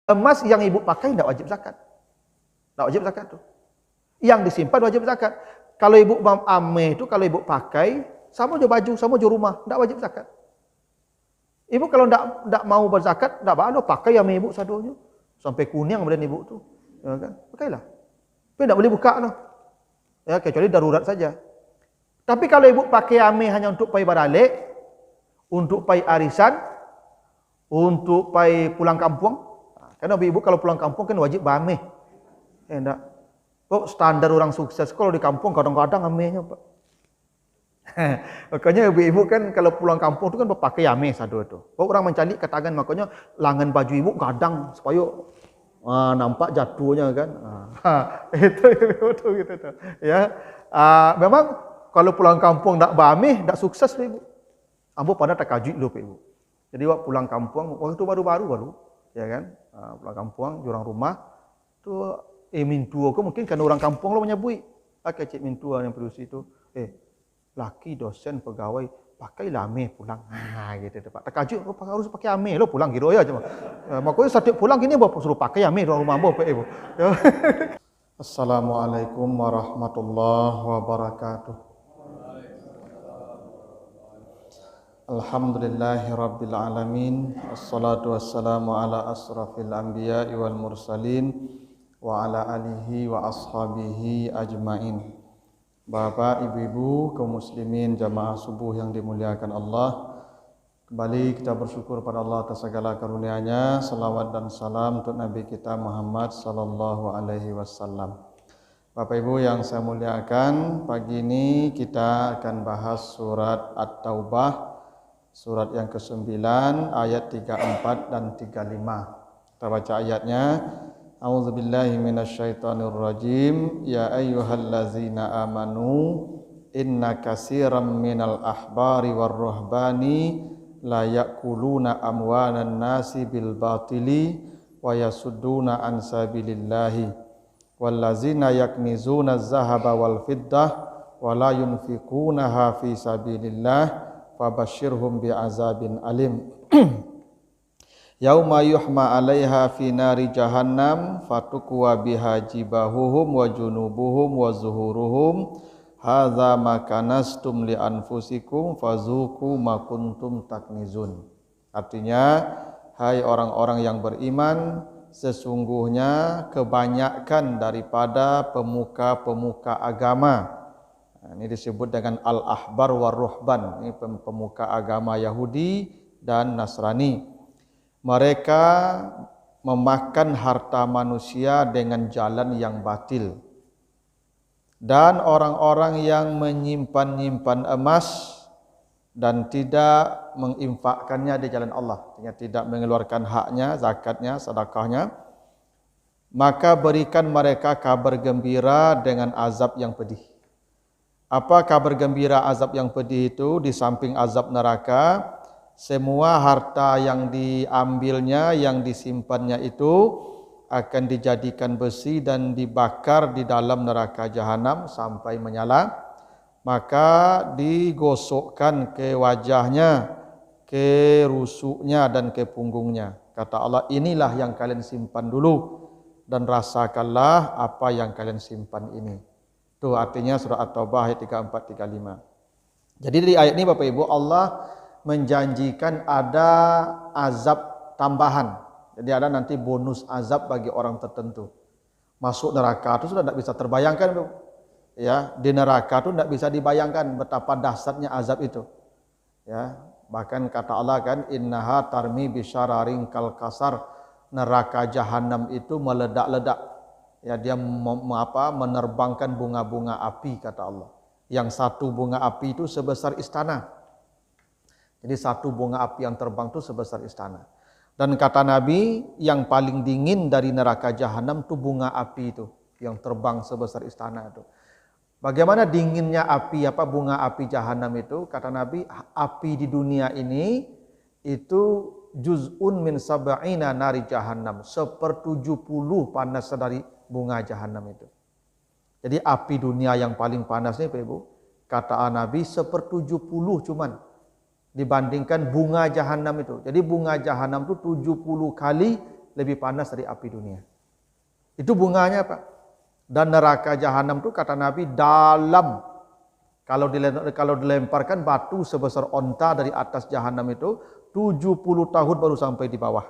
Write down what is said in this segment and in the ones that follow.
Emas yang ibu pakai tidak wajib zakat. Tidak wajib zakat tuh. Yang disimpan wajib zakat. Kalau ibu ame itu kalau ibu pakai sama aja baju, sama aja rumah, tidak wajib zakat. Ibu kalau tidak mau berzakat, tidak apa-apa, pakai ame ibu sadonya sampai kuning badan ibu tuh, ya kan? Pakailah. Tapi tidak boleh buka noh. Ya kecuali darurat saja. Tapi kalau ibu pakai ame hanya untuk pai baralik, untuk pai arisan, untuk pai pulang kampung, karena ibu kalau pulang kampung kan wajib bame. Enggak. Kok standar orang sukses kalau di kampung kadang-kadang amenya, Pak. Makanya ibu-ibu kan kalau pulang kampung itu kan berpakai ame satu itu. Kok orang mencari katakan makanya langan baju ibu kadang supaya nampak jatuhnya kan. Itu gitu tuh. Ya. Memang kalau pulang kampung tak bame, tak sukses ibu. Ambo pada terkajut lu ibu. Jadi waktu pulang kampung waktu baru, ya kan? Pulang kampung, jurang rumah tu mintua ko mungkin kan orang kampung lo menyebui. Cik mintua yang produksi itu, laki dosen pegawai pakai ame pulang. Gitu tu Pak. Terkajut harus pakai ame lo pulang gitu ya cuma. Makanya setiap pulang gini bapak suruh pakai ame di rumah bapak ibu. Assalamualaikum warahmatullahi wabarakatuh. Alhamdulillahi rabbil alamin. Assalatu wassalamu ala asrafil anbiya'i wal mursalin wa ala alihi wa ashabihi ajmain. Bapak, ibu-ibu, kaum muslimin, jamaah subuh yang dimuliakan Allah, kembali kita bersyukur pada Allah atas segala karunia-Nya. Salawat dan salam untuk Nabi kita Muhammad sallallahu alaihi wasallam. Bapak Ibu yang saya muliakan, pagi ini kita akan bahas surat At-Taubah, surat yang ke-9 ayat 34 dan 35. Kita baca ayatnya. A'udzubillahi minasyaitonirrajim. Ya ayyuhallazina amanu inna katsiran minal ahbari warruhbani la ya'kuluna amwalan nasi bil batili wa yasudduna an sabilillahi wallazina yaknizuna az-zahaba wal fiddah wa la yunfiqunaha fi sabilillah fabashshirhum bi'azabin alim. Yauma yuhma 'alaiha fi nari jahannam fatukwa biha jibahuhum wa junubuhum wa zuhuruhum hadza ma kanastum li anfusikum fazuqu ma kuntum taknizun. Artinya, hai orang-orang yang beriman, sesungguhnya kebanyakan daripada pemuka-pemuka agama, ini disebut dengan al-ahbar war ruhban, ini pemuka agama Yahudi dan Nasrani. Mereka memakan harta manusia dengan jalan yang batil. Dan orang-orang yang menyimpan emas dan tidak menginfakkannya di jalan Allah, tidak mengeluarkan haknya, zakatnya, sedekahnya, maka berikan mereka kabar gembira dengan azab yang pedih. Apa kabar gembira azab yang pedih itu? Di samping azab neraka, semua harta yang diambilnya, yang disimpannya itu akan dijadikan besi dan dibakar di dalam neraka jahanam sampai menyala. Maka digosokkan ke wajahnya, ke rusuknya dan ke punggungnya. Kata Allah, inilah yang kalian simpan dulu dan rasakanlah apa yang kalian simpan ini. Itu artinya surah At-Taubah ayat 34, 35. Jadi di ayat ini Bapak Ibu, Allah menjanjikan ada azab tambahan. Jadi ada nanti bonus azab bagi orang tertentu. Masuk neraka itu sudah tidak bisa terbayangkan. Ya, di neraka itu tidak bisa dibayangkan betapa dahsyatnya azab itu. Ya, bahkan kata Allah kan, innaha tarmi bisyararin kal kasar. Neraka jahanam itu meledak-ledak. Ya, dia menerbangkan bunga-bunga api, kata Allah. Yang satu bunga api itu sebesar istana. Jadi satu bunga api yang terbang itu sebesar istana. Dan kata Nabi, yang paling dingin dari neraka jahanam itu bunga api itu, yang terbang sebesar istana itu. Bagaimana dinginnya api, bunga api jahanam itu? Kata Nabi, api di dunia ini itu juz'un min sab'ina nari jahanam, 1/70 panas dari bunga jahanam itu. Jadi api dunia yang paling panas nih Pak Ibu, kata Nabi 1/70 cuman dibandingkan bunga jahanam itu. Jadi bunga jahanam itu 70 kali lebih panas dari api dunia. Itu bunganya, Pak. Dan neraka jahanam itu kata Nabi dalam. Kalau dilemparkan batu sebesar onta dari atas jahanam itu 70 tahun baru sampai di bawah.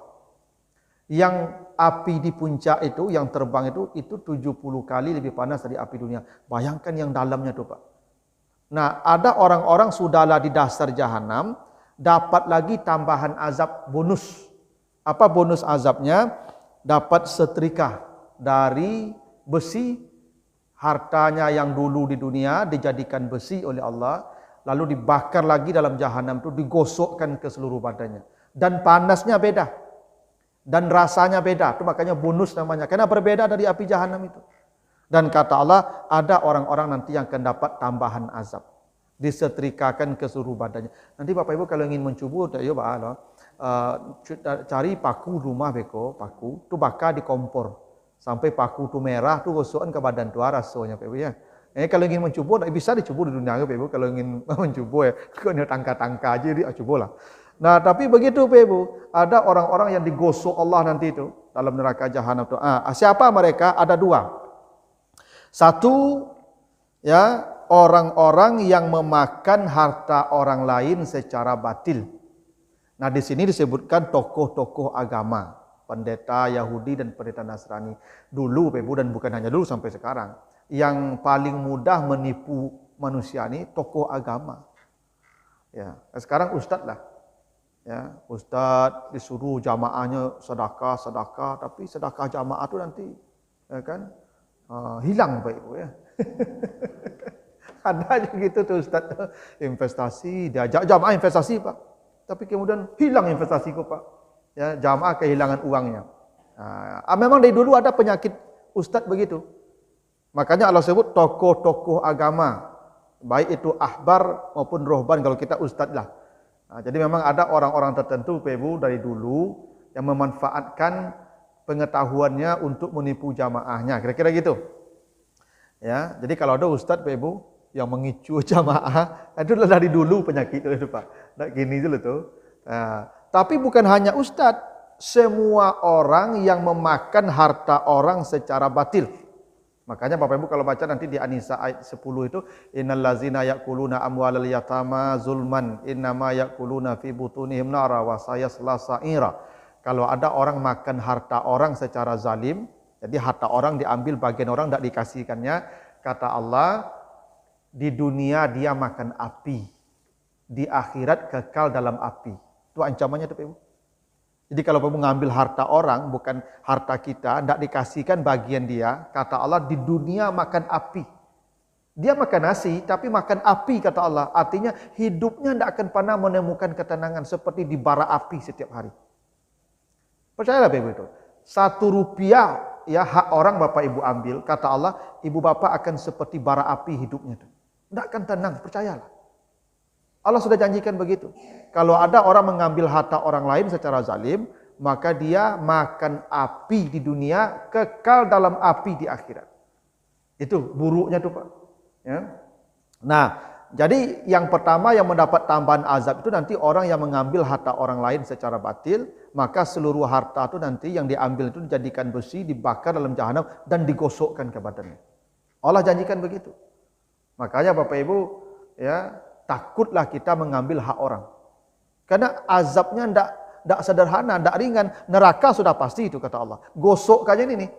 Yang api di puncak itu, yang terbang itu 70 kali lebih panas dari api dunia. Bayangkan yang dalamnya tuh, Pak. Nah, ada orang-orang sudahlah di dasar jahanam, dapat lagi tambahan azab bonus. Apa bonus azabnya? Dapat setrika dari besi, hartanya yang dulu di dunia dijadikan besi oleh Allah, lalu dibakar lagi dalam jahanam itu, digosokkan ke seluruh badannya. Dan panasnya beda. Dan rasanya beda. Itu makanya bonus namanya. Karena berbeda dari api jahanam itu. Dan kata Allah, ada orang-orang nanti yang akan dapat tambahan azab. Disetrikakan ke seluruh badannya. Nanti Bapak Ibu kalau ingin mencubur, cari paku rumah beko, paku, tu bakar di kompor. Sampai paku tu merah tu gosokkan ke badan tu rasanya Bapak Ibu ya. Kalau ingin mencubur, bisa dicubur di dunia Bapak Ibu. Kalau ingin mencubur ya, kalau tangka-tangka aja dicubur lah. Nah, tapi begitu Bapak Ibu, ada orang-orang yang digosok Allah nanti itu dalam neraka jahanam itu. Siapa mereka? Ada dua. Satu, ya, orang-orang yang memakan harta orang lain secara batil. Nah, di sini disebutkan tokoh-tokoh agama, pendeta Yahudi dan pendeta Nasrani. Dulu Bapak Ibu, dan bukan hanya dulu sampai sekarang, yang paling mudah menipu manusia ini tokoh agama. Ya, sekarang ustadz lah. Ya, ustadz disuruh jamaahnya sedekah, tapi sedekah jamaah itu nanti ya kan hilang Bapak Ibu ya. Ada aja gitu tuh ustadz, investasi, diajak jamaah investasi Pak. Tapi kemudian hilang investasiku Pak. Ya, jamaah kehilangan uangnya. Memang dari dulu ada penyakit ustadz begitu. Makanya Allah sebut tokoh-tokoh agama, baik itu ahbar maupun rohban, kalau kita ustadz lah. Jadi memang ada orang-orang tertentu Bapak Ibu dari dulu yang memanfaatkan pengetahuannya untuk menipu jamaahnya, kira-kira gitu. Ya, jadi kalau ada ustadz Bapak Ibu yang mengicu jamaah, itu dari dulu penyakit itu Pak. Nah, gini dulu tuh. Tapi bukan hanya ustadz, semua orang yang memakan harta orang secara batil. Makanya Bapak Ibu kalau baca nanti di An-Nisa ayat 10 itu, innal ladzina ya'kuluna amwalal yatama zulman innama ya'kuluna fi butunihim nara wa sayasla sa'ira. Kalau ada orang makan harta orang secara zalim, jadi harta orang diambil bagian orang tidak dikasihkannya, kata Allah, di dunia dia makan api, di akhirat kekal dalam api. Itu ancamannya Bapak Ibu. Jadi kalau kamu ngambil harta orang, bukan harta kita, tidak dikasihkan bagian dia, kata Allah, di dunia makan api. Dia makan nasi, tapi makan api, kata Allah. Artinya hidupnya tidak akan pernah menemukan ketenangan, seperti di bara api setiap hari. Percayalah Bapak Ibu itu. 1 rupiah ya hak orang Bapak Ibu ambil, kata Allah, Ibu Bapak akan seperti bara api hidupnya. Tidak akan tenang, percayalah. Allah sudah janjikan begitu. Kalau ada orang mengambil harta orang lain secara zalim, maka dia makan api di dunia, kekal dalam api di akhirat. Itu buruknya tuh Pak. Ya. Nah, jadi yang pertama yang mendapat tambahan azab itu nanti orang yang mengambil harta orang lain secara batil, maka seluruh harta itu nanti yang diambil itu dijadikan besi, dibakar dalam jahanam dan digosokkan ke badannya. Allah janjikan begitu. Makanya Bapak Ibu, ya, takutlah kita mengambil hak orang. Karena azabnya tidak sederhana, tidak ringan. Neraka sudah pasti itu kata Allah. Gosokkannya ini nih.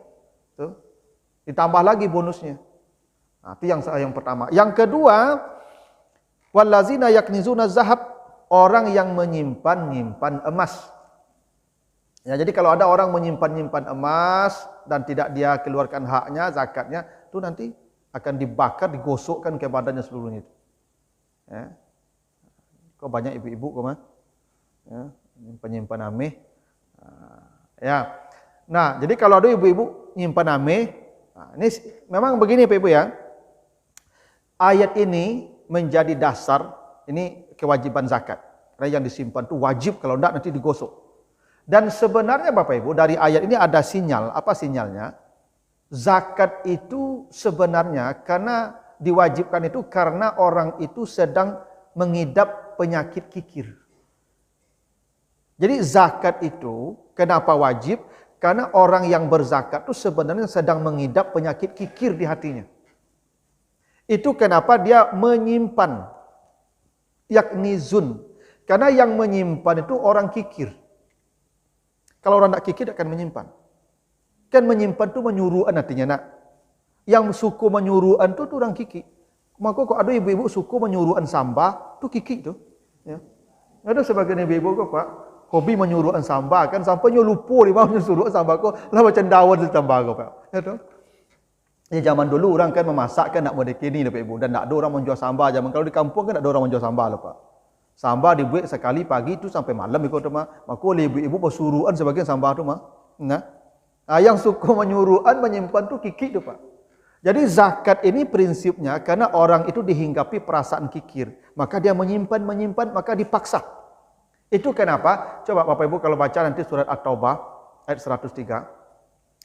Tuh. Ditambah lagi bonusnya. Nah, itu yang pertama. Yang kedua, wallazina yaknizuna zahab, orang yang menyimpan emas. Ya, jadi kalau ada orang menyimpan emas dan tidak dia keluarkan haknya, zakatnya, itu nanti akan dibakar, digosokkan ke badannya seluruhnya itu. Ya. Kok banyak ibu-ibu kok mah? Ya, penyimpan ameh. Ya. Nah, jadi kalau ada ibu-ibu nyimpan ameh, ini memang begini Pak Ibu ya. Ayat ini menjadi dasar, ini kewajiban zakat. Karena yang disimpan itu wajib, kalau tidak nanti digosok. Dan sebenarnya Bapak Ibu, dari ayat ini ada sinyal. Apa sinyalnya? Zakat itu sebenarnya karena diwajibkan itu karena orang itu sedang mengidap penyakit kikir. Jadi zakat itu kenapa wajib? Karena orang yang berzakat itu sebenarnya sedang mengidap penyakit kikir di hatinya. Itu kenapa dia menyimpan, yakni zun. Karena yang menyimpan itu orang kikir. Kalau orang tak kikir, dia akan menyimpan. Kan menyimpan itu menyuruhan artinya, nak. Yang suku menyuruhan itu orang kikir. Maka kok ada ibu-ibu suku menyuruhan sambal, itu kikir tu. Ya. Ada sebagian ibu-ibu kok, Pak, hobi menyuruhan sambal, kan sampainya lupa di mana suruh sambal kok, lah macam daun ditambah kok, Pak. Ya tu. Ya, zaman dulu orang kan memasak kan nak modekini Bapak Ibu, dan tak ada orang menjual sambal zaman. Kalau di kampung kan tak ada orang menjual sambal, Pak. Sambal dibuat sekali pagi tu sampai malam ikut tu mah. Maka ibu-ibu bersuruhan sebagian sambal tu mah. Nah. Yang suku menyuruhan menyimpan tu kikir tu, Pak. Jadi zakat ini prinsipnya karena orang itu dihinggapi perasaan kikir, maka dia menyimpan, maka dipaksa. Itu kenapa? Coba Bapak Ibu kalau baca nanti surat At-Taubah ayat 103.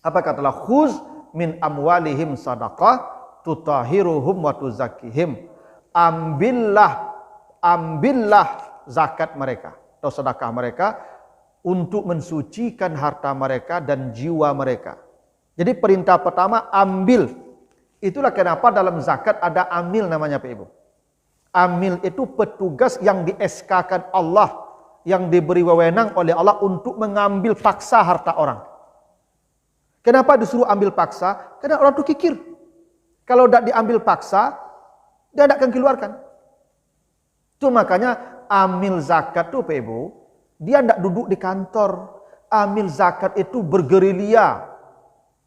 Apa katalah? Khuz min amwalihim sadaqah tutahiruhum wa tuzakkihim. Ambillah zakat mereka atau sedekah mereka untuk mensucikan harta mereka dan jiwa mereka. Jadi perintah pertama ambil. Itulah kenapa dalam zakat ada amil namanya Pak Ibu. Amil itu petugas yang di-SK-kan Allah, yang diberi wewenang oleh Allah untuk mengambil paksa harta orang. Kenapa disuruh ambil paksa? Karena orang itu kikir. Kalau tidak diambil paksa, dia tidak akan keluarkan. Itu makanya amil zakat itu Pak Ibu, dia tidak duduk di kantor. Amil zakat itu bergerilya.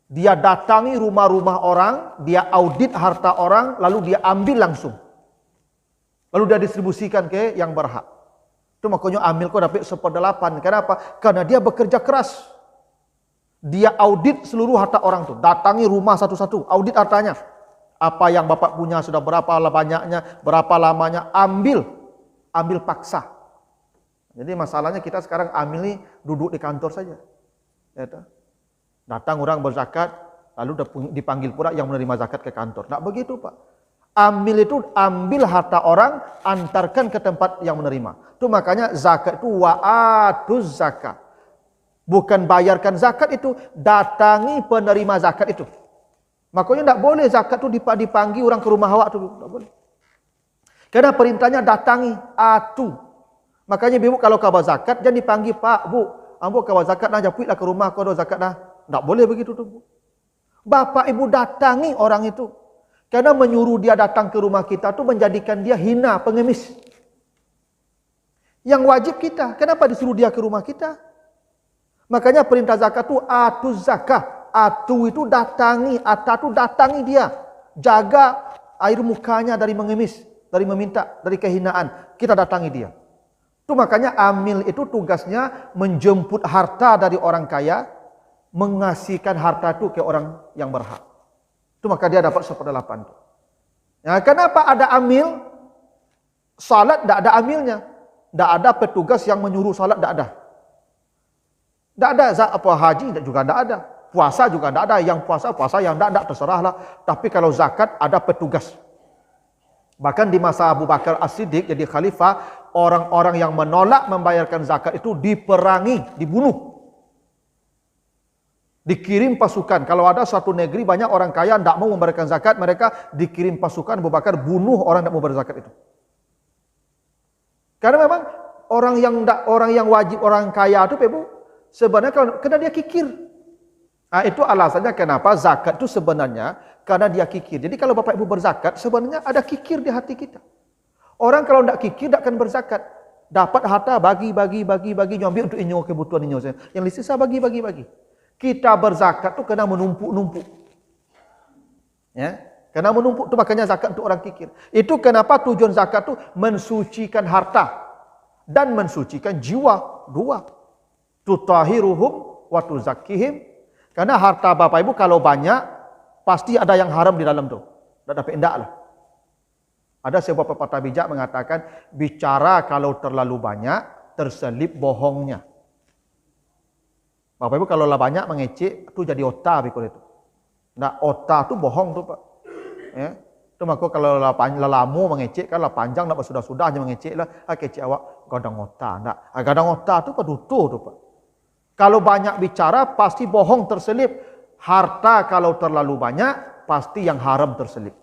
Dia datangi rumah-rumah orang, dia audit harta orang, lalu dia ambil langsung. Lalu dia distribusikan ke yang berhak. Itu makanya amil kau dapat 1/8. Kenapa? Karena dia bekerja keras. Dia audit seluruh harta orang itu. Datangi rumah satu-satu, audit hartanya. Apa yang bapak punya sudah berapa banyaknya, berapa lamanya, ambil paksa. Jadi masalahnya kita sekarang amil ini duduk di kantor saja. Ya, datang orang berzakat, lalu dipanggil pula yang menerima zakat ke kantor. Tak begitu, Pak. Amil itu ambil harta orang, antarkan ke tempat yang menerima. Itu makanya zakat itu wa'atuz zakat. Bukan bayarkan zakat itu, datangi penerima zakat itu. Makanya tak boleh zakat itu dipanggil orang ke rumah awak itu. Tak boleh. Karena perintahnya datangi, atu. Makanya ibu kalau kabar zakat, jangan dipanggil, Pak, Bu, ambo kabar zakat dah, japuitlah ke rumah kau ada zakat dah. Tak boleh begitu tu, Bu. Bapak ibu datangi orang itu. Karena menyuruh dia datang ke rumah kita tu menjadikan dia hina, pengemis. Yang wajib kita, kenapa disuruh dia ke rumah kita? Makanya perintah zakat tu atu zakah. Atu itu datangi, ata tu datangi dia. Jaga air mukanya dari mengemis, dari meminta, dari kehinaan. Kita datangi dia. Itu makanya amil itu tugasnya menjemput harta dari orang kaya, mengasihkan harta itu ke orang yang berhak. Itu maka dia dapat 1/8 itu. Ya, kenapa ada amil? Salat tidak ada amilnya. Tidak ada petugas yang menyuruh salat, tidak ada. Tidak ada haji juga tidak ada. Puasa juga tidak ada. Yang puasa yang tidak terserahlah. Tapi kalau zakat ada petugas. Bahkan di masa Abu Bakar As-Siddiq jadi khalifah, orang-orang yang menolak membayarkan zakat itu diperangi, dibunuh. Dikirim pasukan. Kalau ada suatu negeri banyak orang kaya tidak mau membayarkan zakat, mereka dikirim pasukan Abu Bakar bunuh orang yang tidak mau membayar zakat itu. Karena memang orang yang wajib orang kaya itu Ibu, sebenarnya karena dia kikir. Nah, itu alasannya kenapa zakat itu sebenarnya karena dia kikir. Jadi kalau Bapak Ibu berzakat sebenarnya ada kikir di hati kita. Orang kalau tidak kikir tidak akan berzakat. Dapat harta bagi nyambil untuk inyo kebutuhan inyo. Yang sisa bagi. Kita berzakat tu kena menumpuk-numpuk. Ya, kena menumpuk tu makanya zakat untuk orang kikir. Itu kenapa tujuan zakat tu mensucikan harta dan mensucikan jiwa. Dua. Tutahiruhum wa tuzakkihim. Karena harta Bapak Ibu kalau banyak pasti ada yang haram di dalam tu. Tak dapat endaklah. Ada sebuah pepatah bijak mengatakan bicara kalau terlalu banyak terselip bohongnya. Bapak Ibu kalau lah banyak mengecek tu jadi otak pikul itu. Nah, otak tu bohong tu, Pak. Ya. Tu maka kalau lah lama mengecek kan lah panjang nak sudah-sudahnya mengecek lah, kecek awak gadang otak. Nak gadang otak tu padutuh tu, Pak. Kalau banyak bicara, pasti bohong terselip. Harta kalau terlalu banyak, pasti yang haram terselip.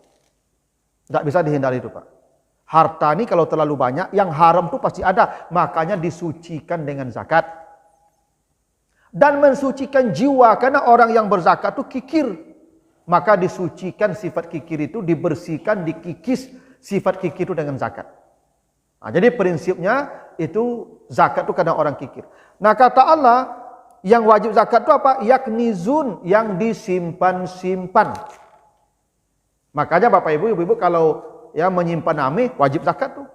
Tidak bisa dihindari itu, Pak. Harta ini kalau terlalu banyak, yang haram itu pasti ada. Makanya disucikan dengan zakat. Dan mensucikan jiwa, karena orang yang berzakat itu kikir. Maka disucikan sifat kikir itu, dibersihkan, dikikis sifat kikir itu dengan zakat. Nah, jadi prinsipnya itu zakat itu karena orang kikir. Nah, kata Allah, yang wajib zakat itu apa? Yaknizun, yang disimpan-simpan. Makanya Bapak Ibu, Ibu-ibu kalau ya menyimpan ameh wajib zakat tuh.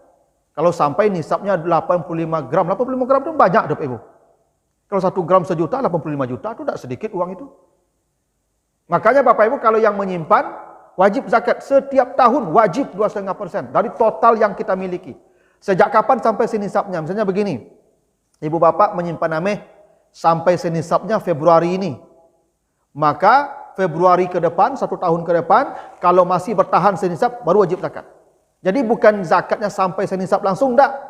Kalau sampai nisabnya 85 gram itu banyak Bapak Ibu. Kalau 1 gram sejuta, 85 juta itu tidak sedikit uang itu. Makanya Bapak Ibu kalau yang menyimpan wajib zakat setiap tahun, wajib 2,5% dari total yang kita miliki. Sejak kapan sampai senisabnya? Misalnya begini, Ibu Bapak menyimpan ameh sampai senisabnya Februari ini. Maka Februari ke depan, 1 tahun ke depan, kalau masih bertahan senisab, baru wajib zakat. Jadi bukan zakatnya sampai senisab langsung, enggak.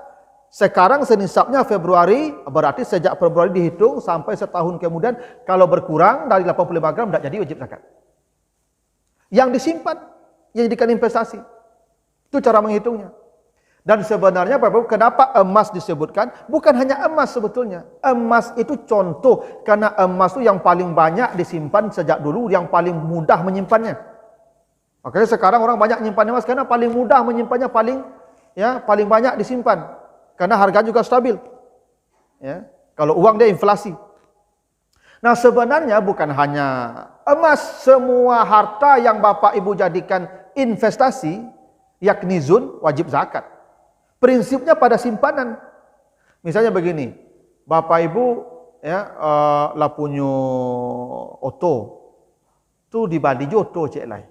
Sekarang senisabnya Februari, berarti sejak Februari dihitung sampai setahun kemudian, kalau berkurang dari 85 gram, enggak jadi wajib zakat. Yang disimpan, yang dijadikan investasi. Itu cara menghitungnya. Dan sebenarnya Bapak Ibu, kenapa emas disebutkan? Bukan hanya emas sebetulnya. Emas itu contoh, karena emas itu yang paling banyak disimpan sejak dulu, yang paling mudah menyimpannya. Makanya sekarang orang banyak menyimpan emas karena paling mudah menyimpannya, paling banyak disimpan. Karena harga juga stabil. Ya, kalau uang dia inflasi. Nah, sebenarnya bukan hanya emas, semua harta yang Bapak Ibu jadikan investasi, yaknizun, wajib zakat. Prinsipnya pada simpanan. Misalnya begini, Bapak Ibu ya lah punya oto, tu di Bali oto cek lai.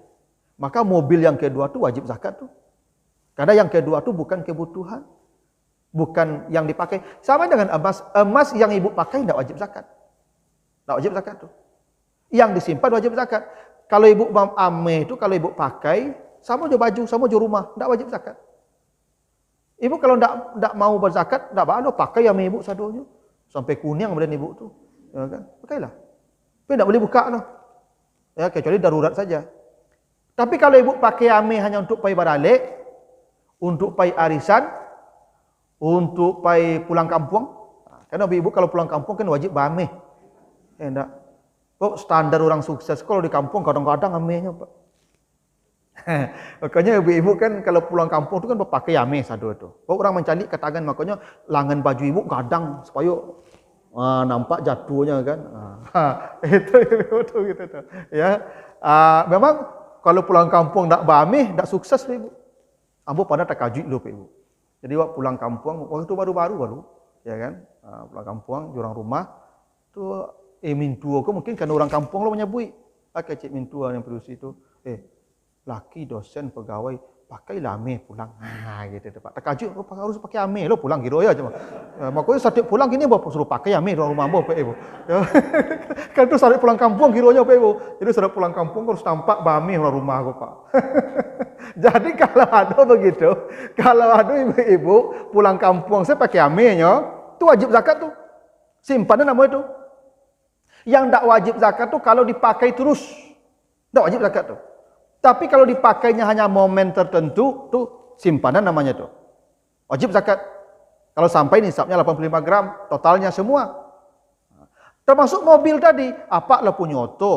Maka mobil yang kedua tu wajib zakat tu. Karena yang kedua tu bukan kebutuhan, bukan yang dipakai. Sama dengan emas, emas yang ibu pakai tidak wajib zakat. Tidak wajib zakat tu. Yang disimpan wajib zakat. Kalau ibu ame itu kalau ibu pakai, sama je baju, sama je rumah, tidak wajib zakat. Ibu kalau tidak mau berzakat, tidak apa-apa, pakai ame ibu sadonya. Sampai kuning badan ibu tu. Ya kan? Pakailah. Tapi tidak boleh buka lah. Ya, kecuali darurat saja. Tapi kalau ibu pakai ame hanya untuk pai baralik, untuk pai arisan, untuk pai pulang kampung. Karena ibu kalau pulang kampung kan wajib bame. Enggak. Kok standar orang sukses kalau di kampung kadang-kadang amenya, Pak. Makanya ibu-ibu kan kalau pulang kampung itu kan pakai ame satu itu. Kok orang mencari katakan makanya langan baju ibu gadang supaya nampak jatuhnya kan. Itu gitu tuh. Ya. Memang kalau pulang kampung tak bame, tak sukses ibu. Ambo pada takajui lu ibu. Jadi waktu pulang kampung, waktu itu baru, ya kan? Pulang kampung, jurang rumah, tu mintua aku mungkin karena orang kampung lo menyebui. Cik mintua yang produksi itu, laki dosen pegawai pakai ame pulang. Gitu Pak. Takajui harus pakai ame lo pulang gitu ya cuma. Makanya setiap pulang gini bapak suruh pakai ame di rumah bapak ibu. Kan itu setiap pulang kampung gitu aja Pak Ibu. Jadi setiap pulang kampung harus tampak bame di rumah aku Pak. Jadi kalau ada begitu, kalau ada ibu-ibu pulang kampung saya pakai ame-nya, itu wajib zakat tuh. Simpanan namanya itu. Yang tidak wajib zakat tuh kalau dipakai terus. Tidak wajib zakat tuh. Tapi kalau dipakainya hanya momen tertentu, tuh simpanan namanya tuh. Wajib zakat. Kalau sampai nisabnya 85 gram, totalnya semua. Termasuk mobil tadi, apa lah punya oto,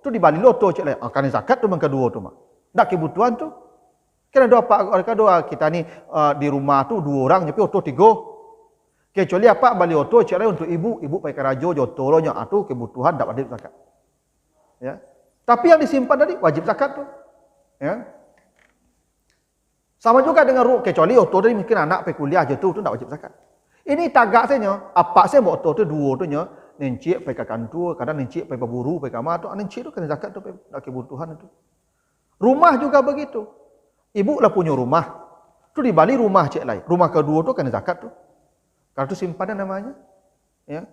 tuh di Bali oto cek lah. Akan zakat tuh yang kedua tuh mah. Tidak kebutuhan tuh. Kena doa kita ni di rumah tuh 2 orang, tapi oto 3. Kecuali apa Bali oto cek lah untuk ibu pakai kerajo, joto lo nya atuh kebutuhan tidak wajib zakat. Ya. Tapi yang disimpan tadi wajib zakat tuh. Ya. Sama juga dengan kecuali oto tadi mungkin anak pergi kuliah je tu tidak wajib zakat. Ini tagak saya apa saya buat oto tu 2 tu nya nencik pergi ke kantor, kadang nencik pergi berburu, pergi kamar tu nencik tu kena zakat tu nak kebutuhan itu. Rumah juga begitu. Ibu lah punya rumah. Tu di Bali rumah cek lain. Rumah kedua tu kena zakat tu. Kalau tu simpanan namanya. Ya.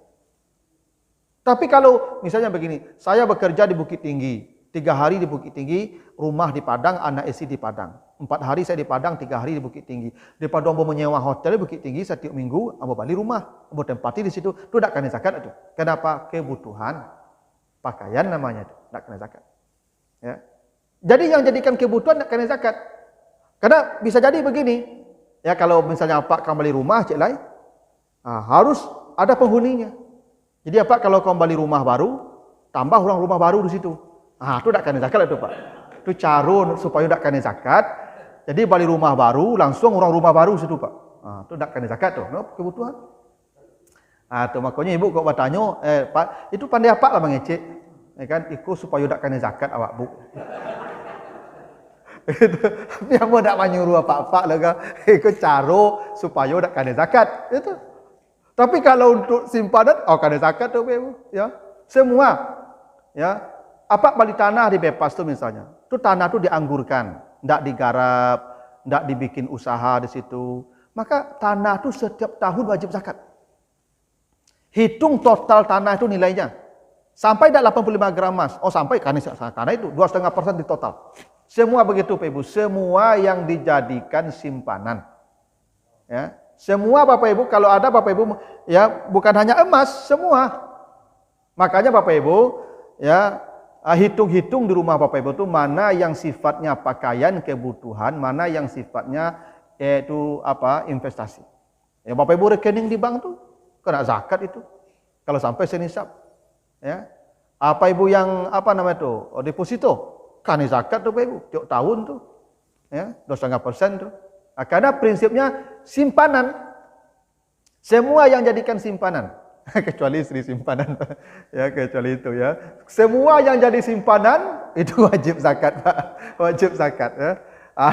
Tapi kalau misalnya begini, saya bekerja di Bukit Tinggi, 3 hari di Bukit Tinggi, rumah di Padang, anak istri di Padang. 4 hari saya di Padang, 3 hari di Bukit Tinggi. Daripada ambo menyewa hotel di Bukit Tinggi setiap minggu, ambo balik rumah, ambo tempati di situ, itu tidak kena zakat itu. Kenapa? Kebutuhan pakaian namanya itu, tidak kena zakat. Ya. Jadi yang jadikan kebutuhan tidak kena zakat. Karena bisa jadi begini, ya kalau misalnya Pak kembali rumah, Cik Lai, harus ada penghuninya. Jadi Pak kalau kembali rumah baru, tambah orang rumah baru di situ. Itu tidak kena zakat itu Pak. Itu cara supaya tidak kena zakat. Jadi balik rumah baru, langsung orang rumah baru situ Pak. Itu tidak kena zakat tuh, kebutuhan. Tuh makanya ibu kok bertanya, Pak, itu pandai apa lah Bang Ecik? Ya kan, ikut supaya tidak kena zakat awak bu. Tapi aku tidak menyuruh apa-apa lah kan. Ikut cara supaya tidak kena zakat. Itu. Tapi kalau untuk simpanan, kena zakat tuh ibu. Ya, semua. Ya, apa balik tanah di bebas tuh misalnya. Itu tanah tuh dianggurkan. Tidak digarap, tidak dibikin usaha di situ. Maka tanah itu setiap tahun wajib zakat. Hitung total tanah itu nilainya. Sampai tidak 85 gram emas. Sampai karena itu 2,5% di total. Semua begitu Pak Ibu. Semua yang dijadikan simpanan. Ya. Semua Bapak Ibu, kalau ada Bapak Ibu, ya bukan hanya emas, semua. Makanya Bapak Ibu, ya hitung-hitung di rumah Bapak Ibu itu mana yang sifatnya pakaian kebutuhan, mana yang sifatnya yaitu investasi. Ya Bapak Ibu rekening di bank tuh kena zakat itu. Kalau sampai senisab. Ya. Apa Ibu yang deposito kena zakat tuh Bapak Ibu, tiap tahun tuh. Ya, 2,5% tuh. Karena prinsipnya simpanan. Semua yang jadikan simpanan. Kecuali istri simpanan, ya kecuali itu ya. Semua yang jadi simpanan itu wajib zakat, Pak. Wajib zakat ya.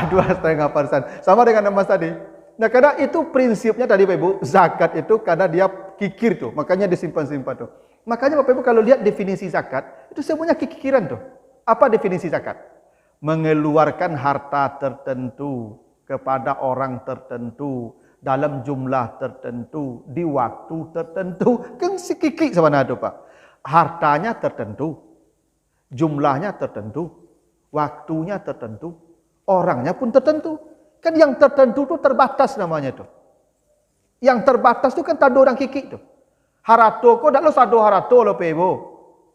2,5%. Sama dengan emas tadi. Nah, karena itu prinsipnya tadi Bapak Ibu, zakat itu karena dia kikir tuh, makanya disimpan-simpan tuh. Makanya Bapak Ibu kalau lihat definisi zakat, itu semuanya kikiran tuh. Apa definisi zakat? Mengeluarkan harta tertentu kepada orang tertentu dalam jumlah tertentu, di waktu tertentu. Kan si kiki sebenarnya itu Pak. Hartanya tertentu, jumlahnya tertentu, waktunya tertentu, orangnya pun tertentu. Kan yang tertentu itu terbatas namanya itu. Yang terbatas itu kan tak ada orang kiki itu. Harato kok tak lo sado harato lo pebo.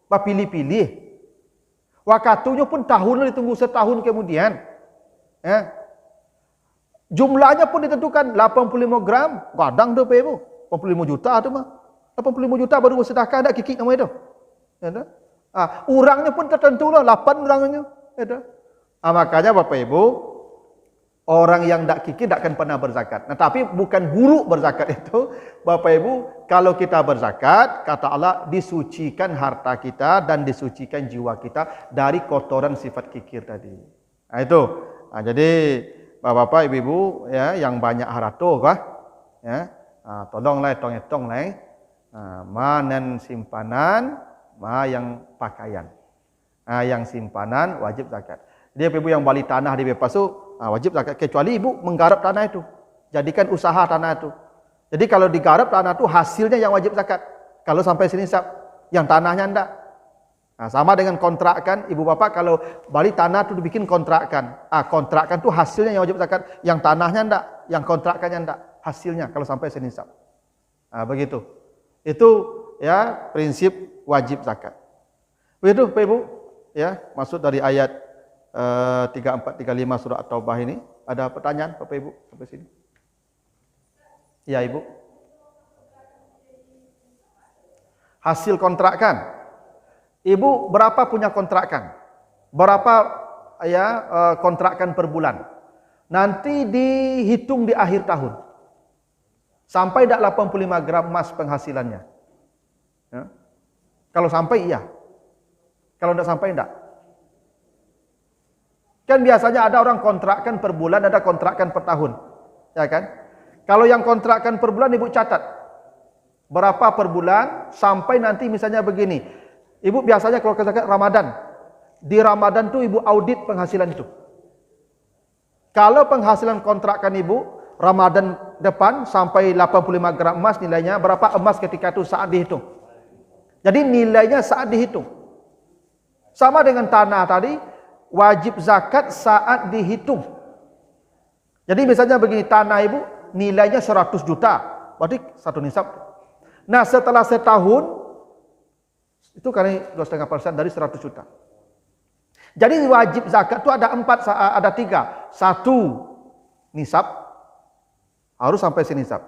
Pak pilih-pilih. Waktunya pun tahun ditunggu setahun kemudian. Ya. Jumlahnya pun ditentukan 85 gram, kadang tu Pak Ibu, 85 juta tu mah. 85 juta baru bersedekah ada kikik nama itu. Ya, urangnya pun tertentu lah, 8 orangnya. Ya, makanya Bapak Ibu, orang yang tak kikik tak akan pernah berzakat. Nah, tapi bukan buruk berzakat itu. Bapak Ibu, kalau kita berzakat, kata Allah, disucikan harta kita dan disucikan jiwa kita dari kotoran sifat kikir tadi. Nah, itu. Jadi Bapak-bapak, ibu-ibu ya yang banyak harato kah? Ya. Tolonglah hitung-hitung lah. Mana simpanan, mana yang pakaian. Yang simpanan wajib zakat. Dia ibu yang balik tanah di bebas tu wajib zakat kecuali ibu menggarap tanah itu. Jadikan usaha tanah itu. Jadi kalau digarap tanah itu hasilnya yang wajib zakat. Kalau sampai senisab, yang tanahnya enggak. Sama dengan kontrakkan, ibu bapak kalau balik tanah itu dibikin kontrakkan. Kontrakkan itu hasilnya yang wajib zakat, yang tanahnya enggak, yang kontrakkannya enggak, hasilnya kalau sampai senisab. Begitu. Itu ya prinsip wajib zakat. Begitu Pak Ibu, ya, maksud dari ayat 34 35 surah At-Taubah ini. Ada pertanyaan Bapak Ibu sampai sini? Ya, Ibu. Hasil kontrakkan. Ibu berapa punya kontrakan? Berapa ya kontrakan per bulan? Nanti dihitung di akhir tahun. Sampai tak 85 gram emas penghasilannya. Ya. Kalau sampai iya. Kalau tidak sampai tidak. Kan biasanya ada orang kontrakkan per bulan, ada kontrakkan per tahun. Ya kan? Kalau yang kontrakkan per bulan ibu catat. Berapa per bulan sampai nanti misalnya begini. Ibu biasanya kalau zakat Ramadan. Di Ramadan tuh ibu audit penghasilan itu. Kalau penghasilan kontrakkan ibu Ramadan depan sampai 85 gram emas nilainya, berapa emas ketika itu saat dihitung. Jadi nilainya saat dihitung. Sama dengan tanah tadi, wajib zakat saat dihitung. Jadi misalnya begini, tanah ibu nilainya 100 juta, berarti satu nisab. Nah setelah setahun, itu kali 2,5% dari 100 juta. Jadi wajib zakat itu ada tiga. Satu, nisab, harus sampai senisab.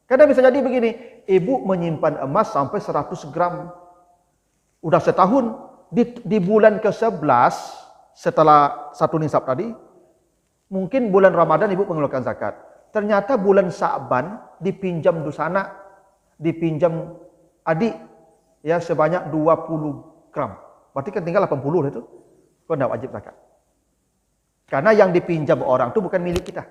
Kadang bisa jadi begini, ibu menyimpan emas sampai 100 gram. Udah setahun, di bulan ke-11 setelah satu nisab tadi, mungkin bulan Ramadan ibu mengeluarkan zakat. Ternyata bulan Sa'ban dipinjam dusana, dipinjam adik ya sebanyak 20 gram. Berarti kan tinggal 80 itu. Kau tidak wajib zakat. Karena yang dipinjam orang itu bukan milik kita.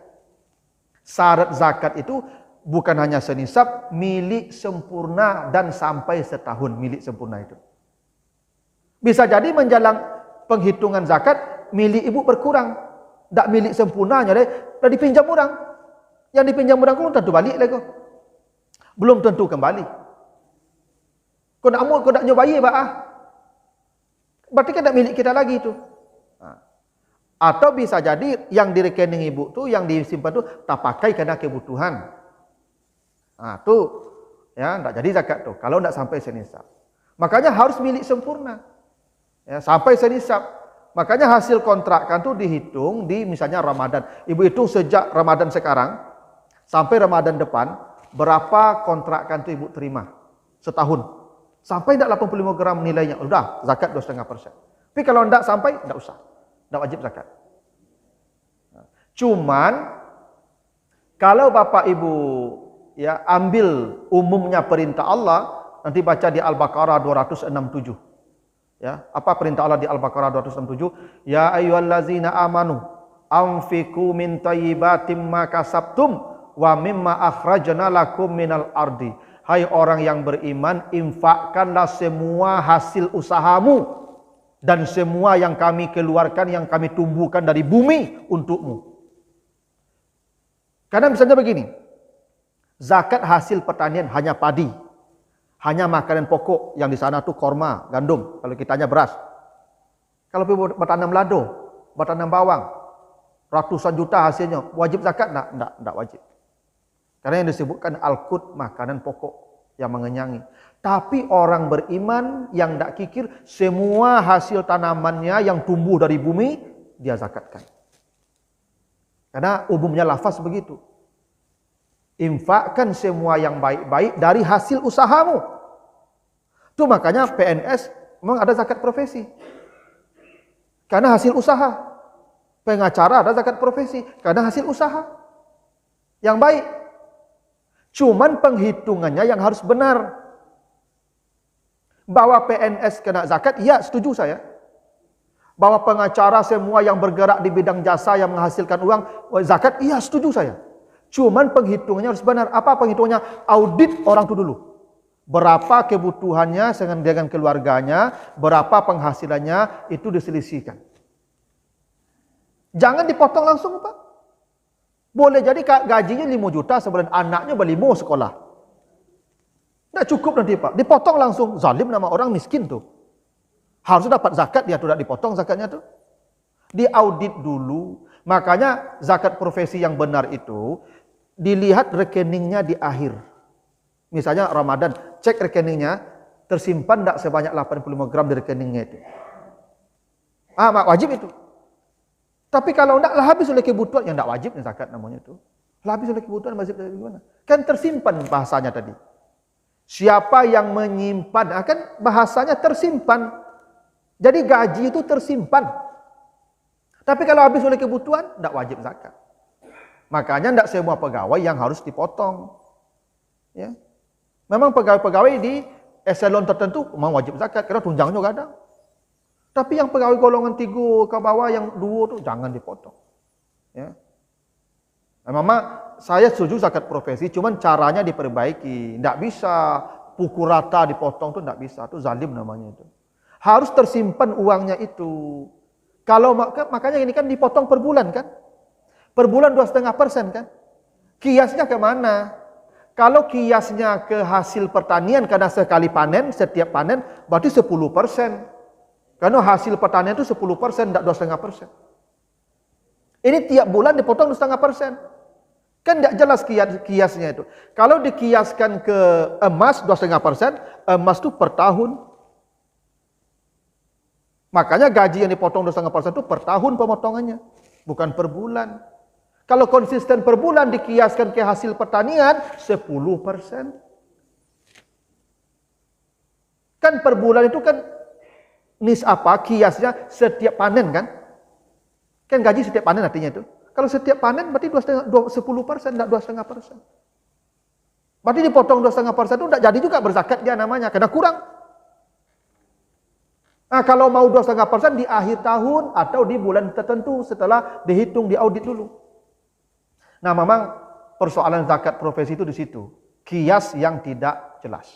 Syarat zakat itu bukan hanya senisab, milik sempurna dan sampai setahun milik sempurna itu. Bisa jadi menjelang penghitungan zakat milik ibu berkurang. Tak milik sempurnanya dah dipinjam orang. Yang dipinjam orang belum tentu balik lagi. Belum tentu kembali. Kau nak nyobai berarti kan tak milik kita lagi itu. Atau bisa jadi yang di rekening ibu tu, yang disimpan tu tak pakai karena kebutuhan. Tu ya tak jadi zakat tu. Kalau tak sampai senisab. Makanya harus milik sempurna. Ya, sampai senisab. Makanya hasil kontrakkan itu dihitung di misalnya Ramadan. Ibu hitung sejak Ramadan sekarang sampai Ramadan depan, berapa kontrakkan itu ibu terima setahun. Sampai tidak 85 gram nilainya, udah zakat 2,5%. Tapi kalau tidak sampai, tidak usah. Tidak wajib zakat. Cuman, kalau bapak ibu ya ambil umumnya perintah Allah, nanti baca di Al-Baqarah 267. Ya, apa perintah Allah di Al-Baqarah 267? Ya ayyuhallazina amanu anfiqu min thayyibatim ma kasabtum wa mimma akhrajna lakum minal ardi. Hai orang yang beriman, infakkanlah semua hasil usahamu dan semua yang kami keluarkan, yang kami tumbuhkan dari bumi untukmu. Karena misalnya begini, zakat hasil pertanian hanya padi, hanya makanan pokok, yang di sana tuh korma, gandum, kalau kitanya beras. Kalau bertanam lado, bertanam bawang, ratusan juta hasilnya, wajib zakat? Enggak wajib. Karena yang disebutkan al-qut, makanan pokok yang mengenyangi. Tapi orang beriman yang tidak kikir, semua hasil tanamannya yang tumbuh dari bumi, dia zakatkan. Karena umumnya lafaz begitu. Infakkan semua yang baik-baik dari hasil usahamu. Itu makanya PNS memang ada zakat profesi. Karena hasil usaha. Pengacara ada zakat profesi. Karena hasil usaha. Yang baik. Cuman penghitungannya yang harus benar. Bahwa PNS kena zakat, iya setuju saya. Bahwa pengacara semua yang bergerak di bidang jasa yang menghasilkan uang, zakat, iya setuju saya. Cuman penghitungannya harus benar. Apa penghitungannya? Audit orang itu dulu. Berapa kebutuhannya dengan keluarganya, berapa penghasilannya, itu diselisihkan. Jangan dipotong langsung, Pak. Boleh jadi gajinya 5 juta sebulan, anaknya berlimo sekolah. Tidak cukup nanti, Pak. Dipotong langsung. Zalim nama orang miskin tuh. Harusnya dapat zakat, dia tidak dipotong zakatnya tuh. Diaudit dulu. Makanya zakat profesi yang benar itu dilihat rekeningnya di akhir. Misalnya Ramadan, cek rekeningnya, tersimpan tidak sebanyak 85 gram di rekeningnya itu. Wajib itu. Tapi kalau tidak, habis oleh kebutuhan, yang tidak wajib zakat namanya itu. Habis oleh kebutuhan, wajib dari mana? Kan tersimpan bahasanya tadi. Siapa yang menyimpan, kan bahasanya tersimpan. Jadi gaji itu tersimpan. Tapi kalau habis oleh kebutuhan, tidak wajib zakat. Makanya tidak semua pegawai yang harus dipotong. Ya. Memang pegawai-pegawai di eselon tertentu memang wajib zakat, karena tunjangnya juga ada. Tapi yang pegawai golongan 3 ke bawah, yang 2 itu jangan dipotong. Ya. Memang saya setuju zakat profesi, cuman caranya diperbaiki. Tidak bisa pukul rata dipotong, itu tidak bisa. Itu zalim namanya itu. Harus tersimpan uangnya itu. Kalau makanya ini kan dipotong per bulan kan? Per bulan 2,5% kan? Kiasnya ke mana? Kalau kiasnya ke hasil pertanian, karena sekali panen, setiap panen, berarti 10%. Karena hasil pertanian itu 10%, tidak 2,5%. Ini tiap bulan dipotong 2,5%. Kan tidak jelas kiasnya itu. Kalau dikiaskan ke emas 2,5%, emas itu per tahun. Makanya gaji yang dipotong 2,5% itu per tahun pemotongannya, bukan per bulan. Kalau konsisten per bulan dikiaskan ke hasil pertanian 10%. Kan per bulan itu kan kiasnya setiap panen kan? Kan gaji setiap panen artinya itu. Kalau setiap panen berarti 10%, tidak 2,5%. Berarti dipotong 2,5% itu tidak jadi juga berzakat dia namanya, karena kurang. Nah, kalau mau 2,5% di akhir tahun atau di bulan tertentu setelah dihitung, diaudit dulu. Nah, memang persoalan zakat profesi itu di situ. Kias yang tidak jelas.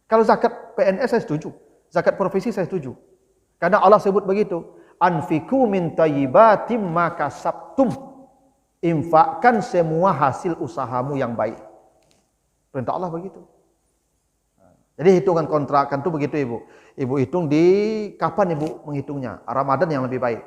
Kalau zakat PNS saya setuju. Zakat profesi saya setuju. Karena Allah sebut begitu. Anfiku min thayyibatim ma kasabtum. Infakkan semua hasil usahamu yang baik. Perintah Allah begitu. Jadi hitungan kontrakan itu begitu Ibu. Ibu hitung di kapan Ibu menghitungnya? Ramadan yang lebih baik.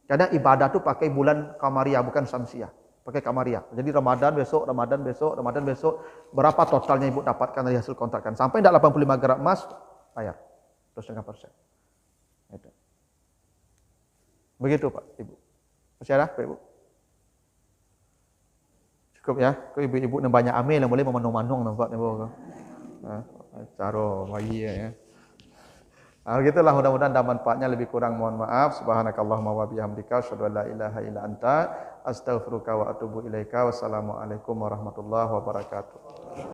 Karena ibadah itu pakai bulan Qamariyah bukan Syamsiyah. Pakai Qamariyah. Jadi Ramadan besok, Ramadan besok, Ramadan besok. Berapa totalnya Ibu dapatkan dari hasil kontrakan? Sampai tidak 85 gram emas, bayar. 2,5%. Itu. Begitu Pak, Ibu. Masih ada Pak Ibu? Cukup ya. Kau ibu-ibu yang banyak amil yang boleh memanung-manung nampaknya Ibu. Nah, caro bagi ya. Nah, gitulah mudah-mudahan ada manfaatnya, lebih kurang mohon maaf. Subhanakallahumma wa bihamdika asyhadu an la ilaha illa anta astaghfiruka wa atubu ilaika. Wassalamualaikum warahmatullahi wabarakatuh.